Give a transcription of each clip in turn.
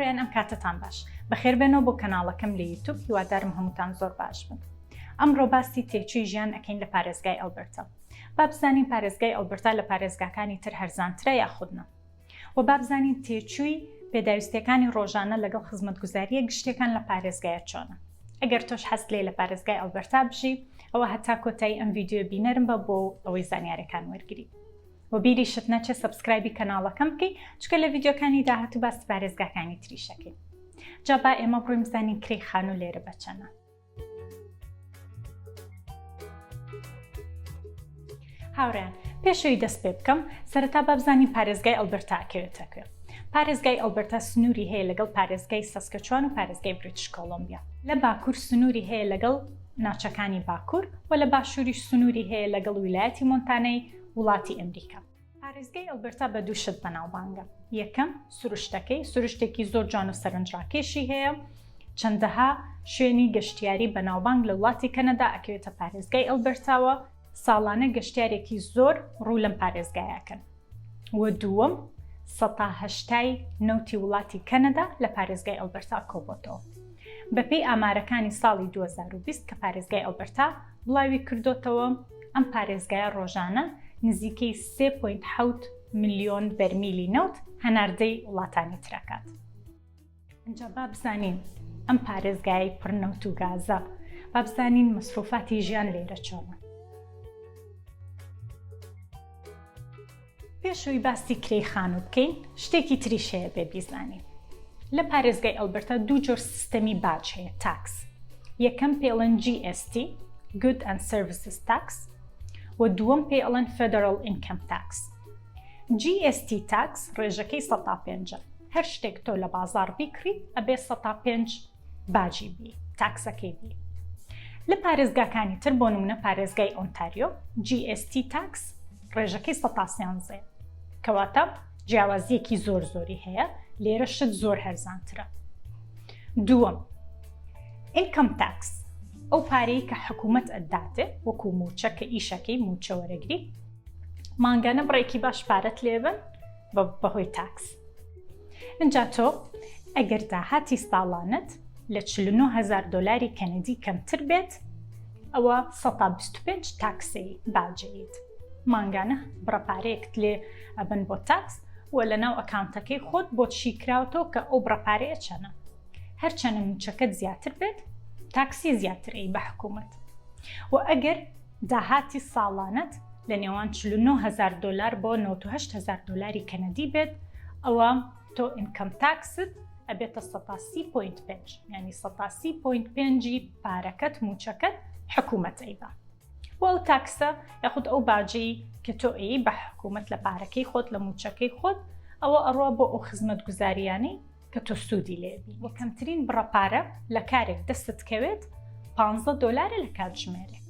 هاوڕێیان ئەم کاتتان باش بەخێر بێنەوە بۆ کەناڵەکەم لە یوتیوب هیوادارم هەمووتان زۆر باش بن. ئەمڕۆ باسی تێچووی ژیان ئەکەین لە پارێزگای ئەلبەرتا. با بزانین پارێزگای ئەلبەرتا لە پارێزگاکانی تر هەرزانترە یاخودنا و با بزانین تێچووی پێداویستیەکانی ڕۆژانە لەگەڵ خزمەتگوزاریە گشتەکان لە پارێزگایە چۆنە. ئەگەر تۆش هەست لێ لە پارێزگای ئەلبەرتا بژی ئەوە هەتا کۆتایی ئەم ڤیدیۆ بینەرم بە بۆ ئەوەی زانیارەکان وەرگری و بیریشت نەچێ سەبسکرایبی کەناڵەکەم بکەی چکە لە ڤیدیۆکانی داهاتوو باسی پارێزگاکانی تریشەکەی. جا با ئێمە بڕۆین بزانین کرێی خانوو لێرە بەچەنە. هاوڕێیان پێشەوەی دەست پێ بکەم سەرەتا با بزانین پارێزگای ئەلبەرتا ئەکەوێتەکوێ. پارێزگای ئەلبەرتا سنووری هەیە لەگەڵ پارێزگای ساسکەچوان و پارێزگای بریتیش کۆلۆمبیا. لە باکوور سنووری هەیە لەگەڵ ناوچەکانی باکوور و لە باشووریش سنووری هەیە لەگەڵ ویلایەتی مۆنتانای وڵاتی ئەمریکا. پارێزگای ئەلبەرتا بە دوو شت بەناوبانگە. یەکەم سروشتەکەی، سروشتێکی زۆر جوان و سەرنجڕاکێشی هەیە. چەندەها شوێنی گەشتیاری بەناوبانگ لە وڵاتی کەنەدا ئەکەوێتە پارێزگای ئەلبەرتاوە. ساڵانە گەشتیارێکی زۆر ڕوو لەم پارێزگایەکەن. و دووەم ١٨ نەوتی وڵاتی کەنەدا لە پارێزگای ئەلبەرتا کۆبۆتەوە. بەپێی ئامارەکانی ساڵی 2020 کە پارێزگای ئەلبەرتا بڵاوی کردوتەوە، ئەم پارێزگایە ڕۆژانە نزیکەی 3.7 ملیۆن بەرمیلی نەوت هەناردەی وڵاتانی ترەکات. ئەنجا با بزانین ئەم پارێزگای پڕنەوت و گازە، با بزانین مەسروفاتی ژیان لێرە چۆنە. پێشەوەی باسی کرێی خانوو بکەین شتێکی تریش هەیە بێ بیزانین. لە پارێزگای ئەلبەرتا دوو جۆر سیستەمی باج هەیە تاکس. یەکەم پێڵەن GST Good and Services Tax و دووەم پێڵەن Federal Income Tax. GST Tax ڕێژەکەی 105. هەر شتێک تۆ لە بازار بیکڕیت ئەبێ 105 باجی بی تاکسەکەی بی. لە پارێزگاکانی تر بۆ نمونە پارێزگای ئۆنتاریۆ GST Tax ڕێژەکەی 113 کەواتە جیاوازیەکی زۆر زۆری هەیە، لێرە شت زۆر هەرزانترە. دووەم ئینکەم تاکس، ئەو پارەی کە حکوومەت ئەداتێ وەکو موچە کە ئیشەکەی موچە وەرەگری مانگانە بڕێکی باش پارەت لێبن بەهۆی تاکس. ئەنجا تۆ ئەگەر داهاتی ساڵانت لە 49,000 دۆلاری کەنەدی کەمتر بێت ئەوە 125 تاکسی باجەیت. مانگانە بڕەپارەیەکت لێ ئەبن بۆ تاکس و لەناو ئەکاونتەکەی خۆت بۆ چی کراوەوە کە ئەو بڕەپارەیە چەنە. هەرچەنە موچەکەت زیاتر بێت تاکسی زیاترەی بە حکوومەت. و ئەگەر داهاتی ساڵانت لە نێوان 49,000 دۆلار بۆ 98,000 دۆلاری کەنەدی بێت ئەوە تۆ ئینکەم تاکست ئەبێتە 130.5 یعنی 130.5 پارەکەت موچەکەت حکوومەت ئەیبا. و ئەو تاکسە یاخود ئەو باجەی کە تۆ ئەی بە حکوومەت لە پارەکەی خۆت لە موچەکەی خۆت ئەوە ئەڕوا بۆ ئەو خزمەت گوزاریانەی کە تۆ سوودی لێبی. و کەمترین بڕەپارە لە کارێک دەستت کەوێت 15 دۆلارە لە کاتژمێرێک.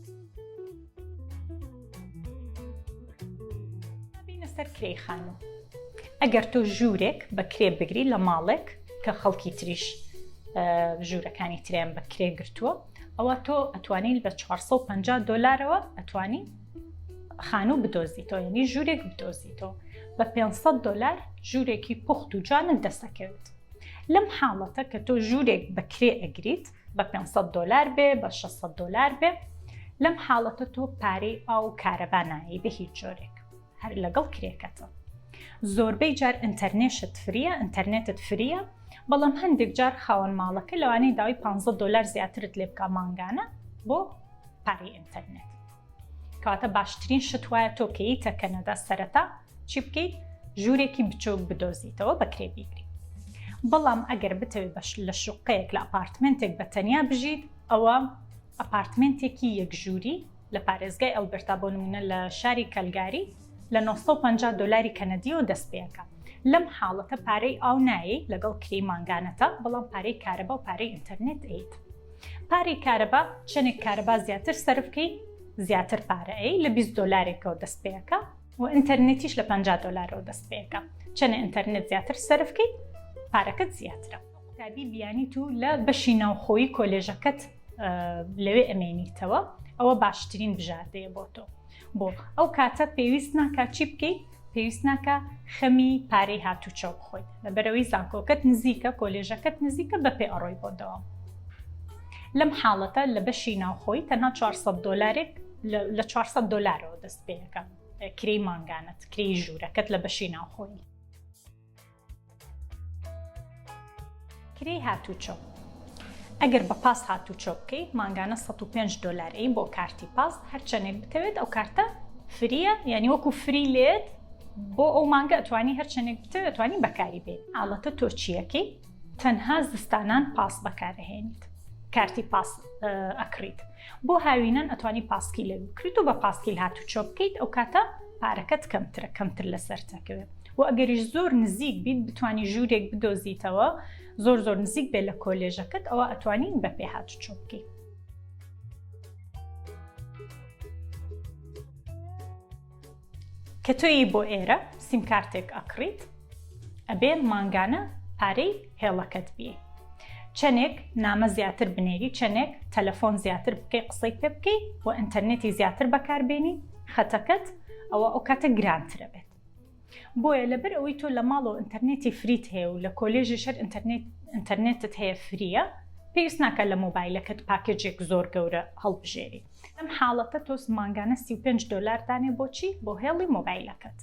بینە سەر کرێی خانوو. ئەگەر تۆ ژوورێک بە کرێ بگری لە ماڵێک کە خەڵکی تریش ژوورەکانی تریان بە کرێ گرتووە، ئەوە تۆ ئەتوانیت بە 450 دۆلارەوە ئەتوانی خانوو بدۆزیتەوە، یعنی ژوورێک بدۆزیتەوە. بە 500 دۆلار ژوورێکی پوخت و جوانت دەسەکەوێت. لەم حاڵەتە کە تۆ ژوورێک بە کرێ ئەگریت بە 500 دۆلار بێ بە 600 دۆلار بێ، لەم حاڵەتە تۆ پارەی ئاو و کارەبا نایی بە هیچ جۆرێک هەر لەگەڵ کرێکەتە. زۆربەی جار ئینتەرنێشت فریە، ئینتەرنێتت فریە، بەڵام هەندێک جار خاوەن ماڵەکە لەوانەی داوای 15 دۆلار زیاترت لێ بکە مانگانە بۆ پارەی ئینتەرنێت. کەواتە باشترین شت وایە تۆ کەیتە کەنەدا سەرەتا چی بکەیت؟ ژوورێکی بچووک بدۆزیتەوە بە کرێ بیگری. بەڵام ئەگەر بتەوێت لە شوقەیەک لە ئەپارتمنتێک بە تەنیا بژیت، ئەوە ئەپارتمنتێکی یەکژووری لە پارێزگای ئەلبەرتا بۆ نمونە لە شاری کەلگاری لە 950 دۆلاری کەنەدیەوە دەست پێەکە. لەم حاڵەتە پارەی ئاو نایی لەگەڵ کرێی مانگانەتە، بەڵام پارەی کارەبا و پارەی ئینتەرنێت ئەیت. پارەی کارەبا چەندێک کارەبا زیاتر سەرف بکەی زیاتر پارە ئەی لە 20 دۆلارێکەوە دەست پێەکە و ئینتەرنێتیش لە 50 دۆلارەوە دەست پێەکە. چەندە ئینتەرنێت زیاتر سەرف بکەی پارەکەت زیاترە. قوتابی بیانی تو لە بەشی ناوخۆیی کۆلێژەکەت لەوێ ئەمێنیتەوە، ئەوە باشترین بژاردەیە بۆ تۆ. بۆ ئەو کاتە پێویست ناکات چی بکەیت؟ پێویست ناکە خەمی پارەی هاتوچۆ بخۆیت لەبەرەوەی زانکۆکەت نزیکە کۆلێژەکەت نزیکە بەپێ ئەڕۆی بۆ دەوام. لەم حاڵەتە لە بەشی ناوخۆی تەنها $400 لە $400 دەست پێ یەکە کرێی مانگانت، کرێی ژوورەکەت لە بەشی ناوخۆی. کرێی هاتوچۆ ئەگەر بە پاس هاتوچۆ بکەیت مانگانە $105 بۆ کارتی پاس، هەرچەندێک بتەوێت ئەو کارتە فریە، یعنی وەکو فری لێت بۆ ئەو مانگە ئەتوانی هەرچەندێک بتەوێت ئەتوانی بەکاری بێت. حاڵەتە تۆ چیەکەی؟ تەنها زستانان پاس بەکارهێنیت، کارتی پاس ئەکڕیت. بۆ هاوینان ئەتوانی پاسکیل لێ بکریت و بە پاسکیل هاتوچۆ بکەیت، ئەو کاتە پارەکەت کەمتر لەسەر تەکەوێت. و ئەگەریش زۆر نزیک بیت بتوانی ژوورێک بدۆزیتەوە، زۆر نزیک بێت لە کۆلێژەکەت، ئەوە ئەتوانین بەپێ هاتوچۆ بکەیت. کە تۆیی بۆ ئێرە سیم کارتێک ئەکڕیت، ئەبێ مانگانە پارەی هێڵەکەت بێ. چەندێک نامە زیاتر بنێری، چەندێک تەلەفۆن زیاتر بکەی قسەی پێ بکەی و ئینتەرنێتی زیاتر بەکاربێنی، خەتەکەت ئەو کاتە گرانترە بێت. بۆیە لەبەر ئەوەی تۆ لە ماڵەوە ئینتەرنێتی فریت هەیە و لە کۆلێژی شەر ئینتەرنێتت هەیە فریە، پێویست ناکە لە مۆبایلەکەت پاکێجێک زۆر گەورە هەڵبژێری. ئەم حاڵەتە تۆ مانگانە $35 دانێ بۆچی؟ بۆ هێڵی مۆبایلەکەت.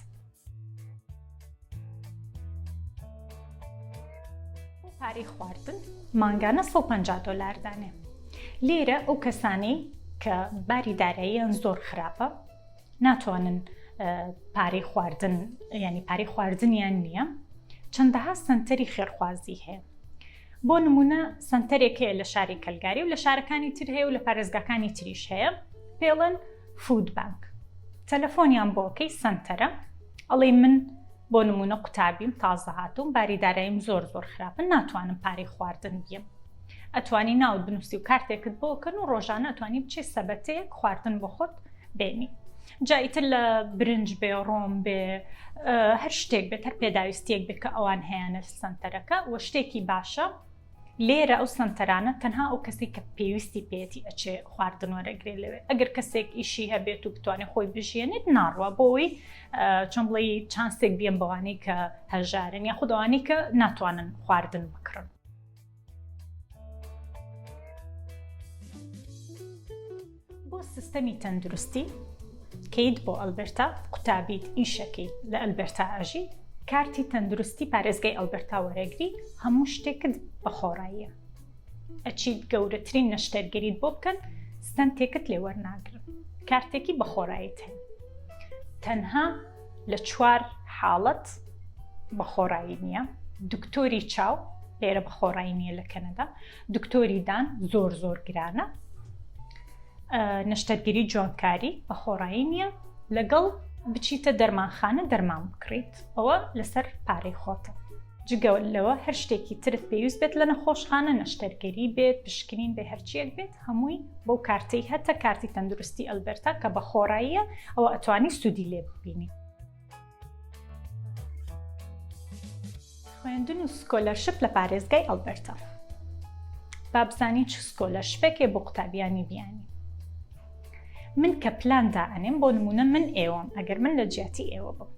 بۆ پارەی خواردن مانگانە $150 دانێ. لێرە ئەو کەسانی کە باری داراییان زۆر خراپە ناتوانن پارەی خواردن، یعنی پارەی خواردنیان نییە، چەندەها سنتەری خێرخوازی هەیە. بۆ نمونە سنتەرێک هەیە لە شاری کەلگاری و لە شارەکانی تر هەیە و لە پارێزگاکانی تریش هەیە، پێڵەن فود بانک. تەلەفۆنیان بۆکەی سنتەرە، ئەڵێ من بۆ نمونە قوتابیم تازە هاتووم، باری داراییم زۆر خراپە، ناتوانم پارەی خواردن بیم. ئەتوانی ناوت بنووسی و کارتێکت بۆکەن و ڕۆژانە ئەتوانی بچێ سەبەتەیەک خواردن بۆ خۆت بێنی. جایتر لە برنج بێ، ڕۆم بێ، هەر شتێک بێت، هەر پێداویستیەک بێت کە ئەوان هەیەنە سنتەرەکە و شتێکی باشە. لێرە ئەو سنتەرانە تەنها ئەو کەسی کە پێویستی پێێتی ئەچێ خواردن وەرەگرێ لەوێ. ئەگەر کەسێک ئیشی هەبێت و بتوانێت خۆی بژێنێت ناڕوە بۆەوەی چۆن بڵێ چانسێک بیان بەوانەی کە هەژارن یا خودەوانی کە ناتوانن خواردن بکڕن. بۆ سیستەمی تەندروستی کەیت بۆ ئەلبەرتا، قوتابیت ئیشەکەی لە ئەلبەرتا ئاژی، کارتی تەندروستی پارێزگای ئەلبەرتا وەرەگری، هەموو شتێکت بە خۆڕاییە. ئەچیت گەورەترین نەشتەرگەریت بۆ بکەن، ستەنتێکت لێ وەرناگرن، کارتێکی بە خۆڕاییت هەیە. تەنها لە 4 حاڵەت بە خۆڕایی نییە. دکتۆری چاو لێرە بە خۆڕایی نییە لە کەنەدا، دکتۆری دان زۆر گرانە، نەشتەرگەری جوانکاری بە خۆڕایی نییە، لەگەڵ بچیتە دەرمانخانە دەرمان بکڕیت، ئەوە لەسەر پارەی خۆتە. جگە لەوە هەر شتێکی ترت پێویست بێت لە نەخۆشخانە، نەشتەرگەری بێت، پشکنین بێ، هەرچیەک بێت، هەمووی بەو کارتەی هەتە کارتی تەندروستی ئەلبەرتا کە بە خۆڕاییە، ئەوە ئەتوانی سوودی لێ ببینی. خوێندن و سکۆلەرشپ لە پارێزگای ئەلبەرتا. با بزانین چ سکۆلەرشپێکێ بۆ قوتابیانی بیانی. من کە پلان دائنێم، بۆ نمونە من ئێوەم، ئەگەر من لە جیاتی ئێوە بم،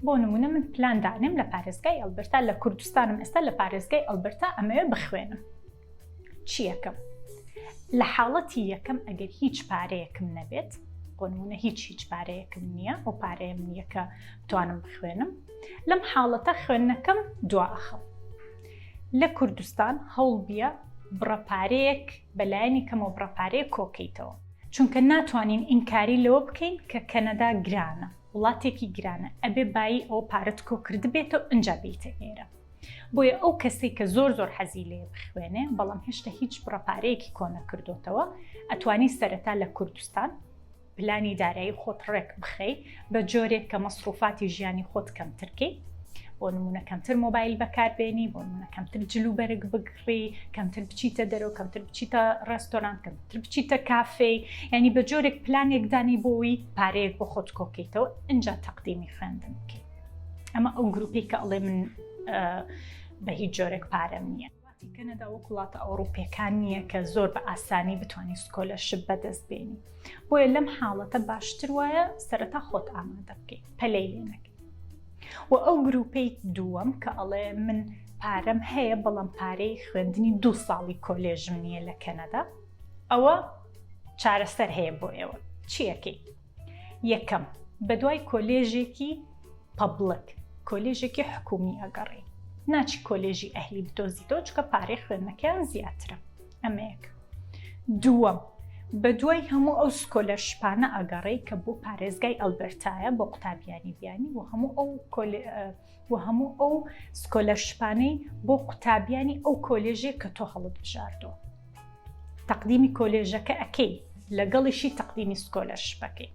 بۆ نمونە من پلان دائنێم لە پارێزگای ئەلبەرتا، لە کوردستانم ئێستا لە پارێزگای ئەلبەرتا ئەمەوێ بخوێنم. چی یەکەم؟ لە حاڵەتی یەکەم ئەگەر هیچ پارەیەکم نەبێت، بۆ نمونە هیچ پارەیەکم نییە، ئەو پارەیەم نییە کە بتوانم بخوێنم، لەم حاڵەتە خوێندنەکەم دوا ئەخەم. لە کوردستان هەوڵ بیە بڕەپارەیەک بەلایەنی کەمەوە بڕەپارەیەک کۆکەیتەوە، چونکە ناتوانین ئینکاری لەوە بکەین کە کەنەدا گرانە، وڵاتێکی گرانە، ئەبێ بایی ئەو پارەت کۆکرد بێتەوە ئەنجا بیتە ئێرە. بۆیە ئەو کەسێک کە زۆر حەزی لێ بخوێنێ، بەڵام هێشتا هیچ بڕەپارەیەکی کۆ نەکردوتەوە، ئەتوانی سەرەتا لە کوردستان پلانی دارایی خۆت ڕێک بخەی بە جۆرێک کە مەسروفاتی ژیانی خۆت کەمترکەی، بۆ نمونە کەمتر مۆبایل بەکاربێنی، بۆ نمونە کەمتر جلوبەرگ بگڕی، کەمتر بچیتە دەرەوە، کەمتر بچیتە ڕێستۆران، کەمتر بچیتە کافێ، ینی بە جۆرێک پلانێک دانی بۆی پارەیەک بۆ خۆت کۆکەیتەوە، ئینجا تەقدیمی خوێندن بکەی. ئەمە ئەو گروپی کە ئەڵێ من بە هیچ جۆرێک پارەم نییە. وڵاتی کەنەدا وەک وڵاتە ئەوروپیەکان نییە کە زۆر بە ئاسانی بتوانانی سکۆلەرشپ بەدەست بێنی. بۆیە لەم حاڵەتە باشتر وایە سەرەتا خۆت ئامادە بکەیت، پەلەی لێ نەکەی. و ئەو گروپەی دووەم کە ئەڵێ من پارەم هەیە بەڵام پارەی خوێندنی 2 ساڵی کۆلێژم نییە لە کەنەدا، ئەوە چارەسەر هەیە بۆ ئێوە. چیەکەی؟ یەکەم، بەدوای کۆلێژێکی پەبلک، کۆلێژێکی حکومی ئەگەڕێ، ناچی کۆلێژی ئەهلی بدۆزیتەوە چکە پارەی خوێندنەکەیان زیاترە. ئەمەیەک. دووەم، بەدوای هەموو ئەو سکۆلەرشپانە ئەگەڕێ کە بۆ پارێزگای ئەلبەرتایە بۆ قوتابیانی بیانی و هەموو ئەو سکۆلەرشپانەی بۆ قوتابیانی ئەو کۆلێژێک کە تۆ هەڵت بژاردەوە. تەقدیمی کۆلێژەکە ئەکەی، لەگەڵیشی تەقدیمی سکۆلەرشپەکەی.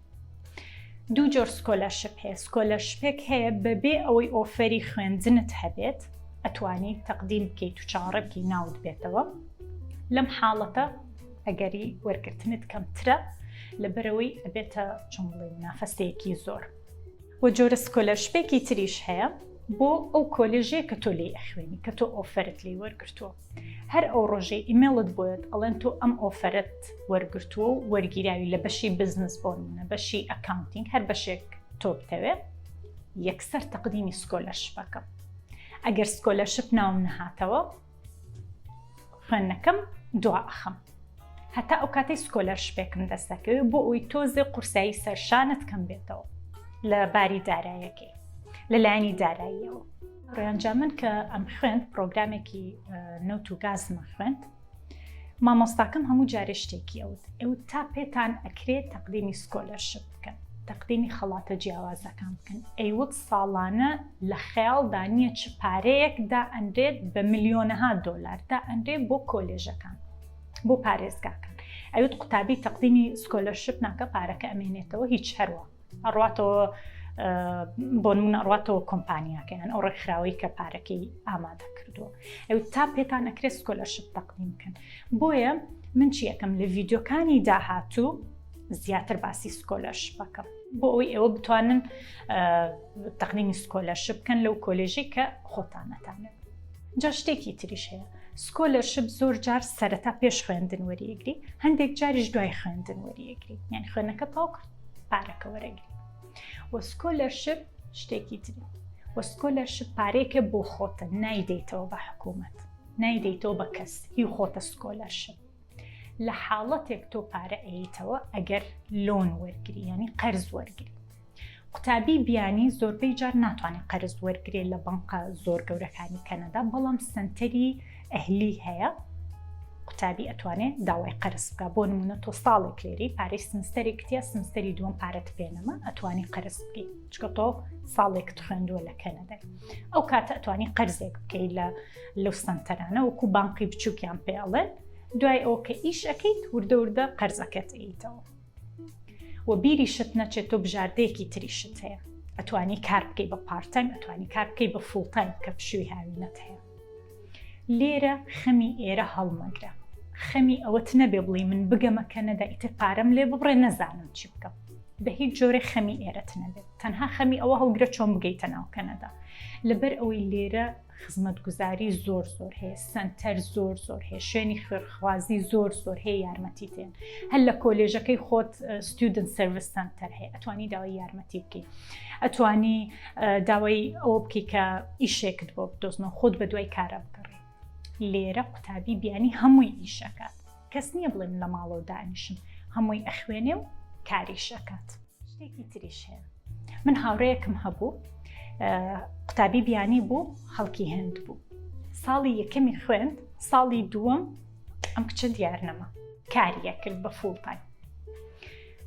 2 جۆر سکۆلەرشپ هەیە. سکۆلەرشپێک هەیە بەبێ ئەوەی ئۆفەری خوێندنت هەبێت، ئەتوانی تەقدیم بکەیت و چاڕە بکەی ناوت بێتەوە. لەم حاڵەتە ئەگەری وەرگرتنت کەمترە لەبەرەوەی ئەبێتە چۆن بڵێ منافەسەیەکی زۆر. و جۆرە سکۆلەرشپێکی تریش هەیە بۆ ئەو کۆلێژەیە کە تۆ لێی ئەخوێنی، کە تۆ ئۆفەرت لێی وەرگرتووە. هەر ئەو ڕۆژەی ئیمێڵت بۆیت ئەڵێن تۆ ئەم ئۆفەرت وەرگرتووە و وەرگیراوی لە بەشی بزنس بۆ نمونە، بەشی ئەکاونتینگ، هەر بەشێک تۆ بتەوێت، یەکسەر تەقدیمی سکۆلەرشپەکەم. ئەگەر سکۆلەرشپ ناوم نەهاتەوە، خوێندنەکەم دوا ئەخەم. هەتا ئەو کاتەی سکۆلەرشپێکم دەستەکەوێت بۆ ئەوی تۆزێ قورسایی سەرشانت کەم بێتەوە لە باری داراییەکەی، لەلایەنی داراییەوە. ڕێنجا من کە ئەم خوێند پرۆگرامێکی نەوت و گازمە خوێند، مامۆستاکەم هەموو جارێ شتێکی ئەوت تا پێتان ئەکرێت تەقدیمی سکۆلەرشپ بکەن، تەقدیمی خەڵاتە جیاوازەکان بکەن. ئەیوت ساڵانە لە خەیاڵدا نییە چ پارەیەک دائەنرێت بە ملیۆنەها دۆلار دائەنرێت بۆ کۆلێژەکان، بۆ پارێزگاکان. ئەوت قوتابی تەقدیمی سکۆلەرشپ ناکە، پارەکە ئەمێنێتەوە هیچ هەروە ئەڕاتەوە بۆ نمونە ئەڕاتەوە کۆمپانیاکەیان ئەو ڕێکخراوەی کە پارەکەی ئامادە کردووە. ئەو تا پێتان ئەکرێت سکۆلەرشپ تەقدیم بکەن. بۆیە من چی یەکەم لە ڤیدیۆکانی داهاتوو زیاتر باسی سکۆلەرشپەکەم بۆ ئەوەی ئێوە بتوانن تەقدیمی سکۆلەرشپ بکەن لەو کۆلێژی کە خۆتانەتانێت. جا شتێکی تریش هەیە. سکۆلەرشپ زۆر جار سەرەتا پێش خوێندن وەریەگری، هەندێک جاریش دوای خوێندن وەریەگری، یعنی خوێندنەکە تاو کرد پارەکە وەرەگری. و سکۆلەرشپ شتێکی تری، و سکۆلەرشپ پارێکە بۆ خۆتە، نایدەیتەوە بە حکوومەت، نایدەیتەوە بە کەس، هی خۆتە سکۆلەرشپ. لە حاڵەتێک تۆ پارە ئەیتەوە ئەگەر لۆن وەرگری، یعنی قەرز وەرگری. قوتابی بیانی زۆربەی جار ناتوانێت قەرز وەرگرێت لە بەنقە زۆر گەورەکانی کەنەدا، بەڵام سنتەری ئەهلی هەیە، قوتابی ئەتوانێت داوای قەرز بکە. بۆ نمونە تۆ ساڵێک لێری پارەی سمستەرێک کتیا، سمستەری دووەم پارەت پێنەما، ئەتوانی قەرز بکەیت چکە تۆ ساڵێکت خوێندووە لە کەنەدای. ئەو کاتە ئەتوانی قەرزێک بکەیت لەو سنتەرانە، وەکو بانقی بچووکیان پێڵێن. دوای ئەو کە ئیش ئەەکەیت وردە وردە قەرزەکەت ئەیتەوە. و بیریشت نەچێت تۆ بژاردەیەکی تریشت هەیە، ئەتوانی کار بکەی بە پارتایم، ئەتوانی کار بکەی بە فوڵتایم کە پشووی هاوینەت هەیە. لێرە خەمی ئێرە هەڵمەگرە، خەمی ئەوەت نەبێ بڵێ من بگەمە کەنەدا ئیتر پارەم لێ ببڕێ نەزانم چی بکەم. بە هیچ جۆرە خەمی ئێرەت نەبێت، تەنها خەمی ئەوە هەڵگرە چۆن بگەیتە ناو کەنەدا. لەبەر ئەوەی لێرە خزمەتگوزاری زۆر هەیە، سنتەر زۆر هەیە، شوێنی خوێرخوازی زۆر هەیە، یارمەتی تێن. هەر لە کۆلێژەکەی خۆت ستودنت سەرویس سنتەر هەیە، ئەتوانی داوای یارمەتی بکەیت، ئەتوانی داوای ئەوە بکەی کە ئیشێکت بۆ بدۆزنەوە، خۆت بە دوای کارە بگەڕێ. لێرە قوتابی بیانی هەمووی ئیشەکات، کەس نییە بڵێن لە ماڵەوە دانیشم، هەمووی ئەخوێنێ و کاریشەکات. شتێکی تریش هەیە. من هاوڕەیەکم هەبوو، قوتابی بیانی بوو، خەڵکی هەند بوو. ساڵی یەکەمی خوێند، ساڵی دووەم ئەم کچە دیار نەما، کاریە کرد بە فوڵتایم.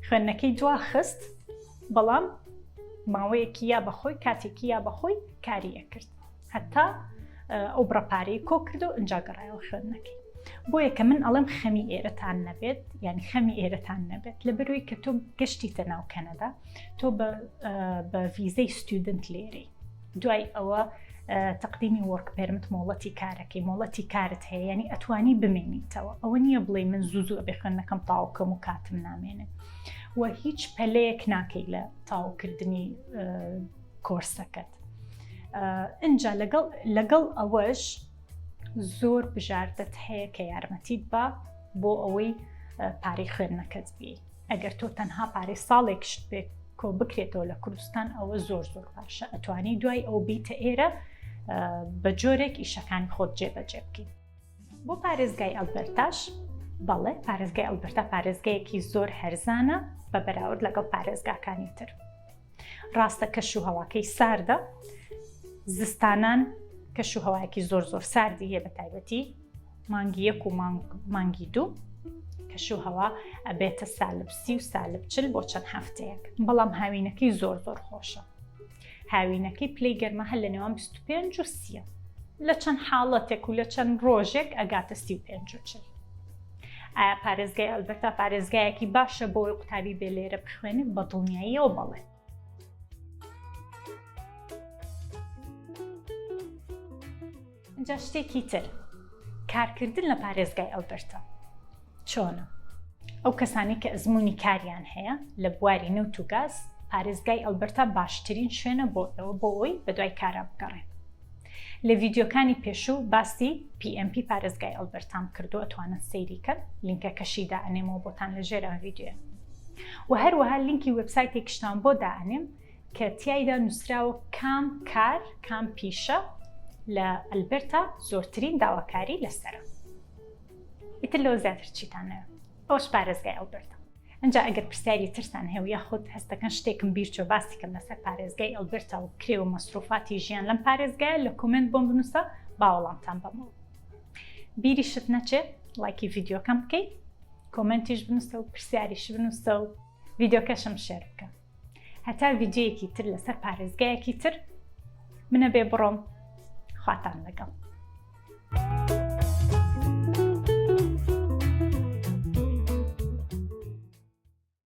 خوێندنەکەی دوا خست، بەڵام ماوەیەکی یا بەخۆی کاتێکی یا بەخۆی کاریە کرد، هەتا ئەو بڕەپارەی کۆ کرد و ئەنجا گەڕایەوە خوێندنەکەی. بۆیە کە من ئەڵێم خەمی ئێرەتان نەبێت، یعنی خەمی ئێرەتان نەبێت، لەبەرەوەی کە تۆ گەشتیتە ناو کەنەدا، تۆ بە ڤیزەی ستودنت لێرەی، دوای ئەوە تەقدیمی وەرک پێرمت مۆڵەتی کارەکەی، مۆڵەتی کارت هەیە، یعنی ئەتوانی بمێنیتەوە. ئەوە نییە بڵێ من زوو ئەبێ خوێندنەکەم تاوکەم و کاتم نامێنێت، و هیچ پەلەیەک ناکەی لە تاوکردنی کۆرسەکەت. ئینجا لەگەڵ ئەوەش زۆر بژاردەت هەیە کە یارمەتیت بە بۆ ئەوەی پارەی خوێندنەکەت بێ. ئەگەر تۆ تەنها پارەی ساڵێکشت بێ کۆ بکرێتەوە لە کوردستان ئەوە زۆر باشە ئەتوانی دوای ئەو بیتە ئێرە بە جۆرێک ئیشەکانی خۆت جێبەجێ بکەیت. بۆ پارێزگای ئەلبەرتاش بەڵێ پارێزگای ئەلبەرتا پارێزگایەکی زۆر هەرزانە بە بەراورد لەگەڵ پارێزگاکانی تر. ڕاستە کەش و هەواکەی ساردە، زستانان کەش و هەوایەکی زۆر ساردی هەیە بە تایبەتی مانگی 1 و مانگی 2 کەش و هەوا ئەبێتە -30 و -40 بۆ چەند هەفتەیەک، بەڵام هاوینەکەی زۆر خۆشە. هاوینەکەی پلەی گەرمە هەر لە نێوان 25 و 30 لە چەند حاڵەتێک و لە چەند ڕۆژێک ئەگاتە 35 و 40. ئایا پارێزگای ئەلبەرتا پارێزگایەکی باشە بۆ ئەوەی قوتابی بێ لێرە بخوێنێت؟ بە دڵنیاییەوە بەڵێ. جا شتێکی تر، کارکردن لە پارێزگای ئەلبەرتا چۆنە؟ ئەو کەسانی کە ئەزموونی کاریان هەیە لە بواری نەوت و گاز، پارێزگای ئەلبەرتا باشترین شوێنە بۆ ئەوەی بەدوای کارا بگەڕێن. لە ڤیدیۆکانی پێشوو باسی PMP پارێزگای ئەلبەرتام کردو، ئەتوانن سەیری کەن، لینکەکەشی دائەنێمەوە بۆتان لە ژێر ئەم ڤیدیۆیە. و هەروەها لینکی وێبسایتێکیشتان بۆ دائەنێم کە تیایدا نووسراوە کام کار کام پیشە لە ئەلبەرتا زۆرترین داواکاری لەسەرە. ئیتر لەوە زیاتر چیتانەوە ئەوش پارێزگای ئەلبەرتا. ئەنجا ئەگەر پرسیاری ترسان هەیە یاخود هەستەکەن شتێکم بیرچۆ باسی کەم لەسەر پارێزگای ئەلبەرتا و کرێ و مەسروفاتی ژیان لەم پارێزگایە لە کۆمنت بۆم بنووسە باوەڵامتان بەمەوە. بیریشت نەچێت لایکی ڤیدیۆکەم بکەیت، کۆمنتیش بنووسە و پرسیاریش بنووسە و ڤیدیۆکەشم شێر بکە. هەتا ڤیدیۆیەکی تر لەسەر پارێزگایەکی تر منە بێ بڕۆم. خواتان لەگەڵ.